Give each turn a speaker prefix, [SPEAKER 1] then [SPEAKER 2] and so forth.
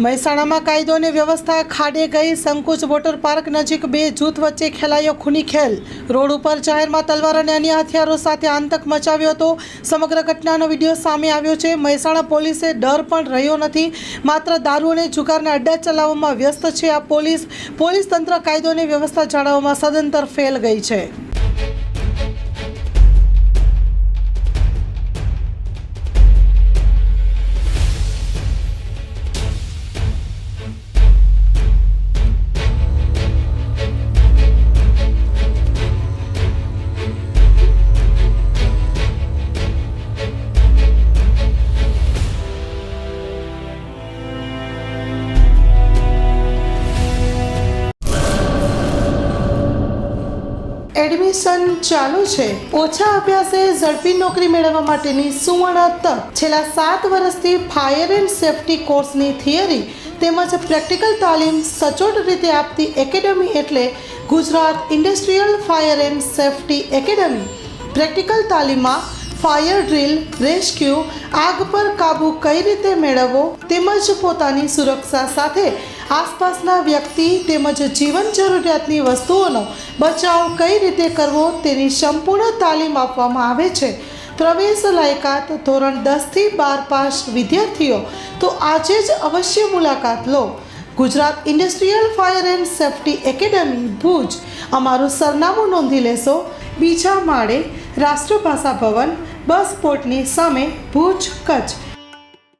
[SPEAKER 1] મહેસાણામાં કાયદો અને વ્યવસ્થા ખાડે ગઈ. સંકુચ વોટર પાર્ક નજીક બે જૂથ વચ્ચે ખેલાયો ખૂની ખેલ. રોડ ઉપર જાહેરમાં તલવાર અને અન્ય હથિયારો સાથે આતંક મચાવ્યો હતો. સમગ્ર ઘટનાનો વિડીયો સામે આવ્યો છે. મહેસાણા પોલીસે ડર પણ રહ્યો નથી, માત્ર દારૂ અને જુગારના અડ્ડા ચલાવવામાં વ્યસ્ત છે. આ પોલીસ તંત્ર કાયદો અને વ્યવસ્થા જાળવવામાં સદંતર ફેલ ગઈ છે. એડમિશન ચાલુ છે. ઓછા અભ્યાસે ઝડપી નોકરી મેળવવા માટેની સુવર્ણ તક. છેલ્લા 7 વર્ષથી ફાયર એન્ડ સેફટી કોર્સની થિયરી તેમજ પ્રેક્ટિકલ તાલીમ સચોટ રીતે આપતી એકેડમી એટલે Gujarat industrial fire and safety academy. Practical તાલીમમાં ફાયર ડ્રીલ, રેસ્ક્યુ, આગ પર કાબૂ કઈ રીતે મેળવવો તેમજ પોતાની સુરક્ષા સાથે આસપાસના વ્યક્તિ તેમજ જીવન જરૂરિયાતની વસ્તુઓનો બચાવ કઈ રીતે કરવો તેની સંપૂર્ણ તાલીમ આપવામાં આવે છે. પ્રવેશ લાયકાત ધોરણ 10 થી 12 પાસ વિદ્યાર્થીઓ તો આજે જ અવશ્ય મુલાકાત લો. Gujarat industrial fire and safety academy Bhuj. અમારું સરનામું નોંધી લેશો. બીજા માળે, રાષ્ટ્રભાષા ભવન, બસ પોર્ટની સામે, ભુજ, કચ્છ.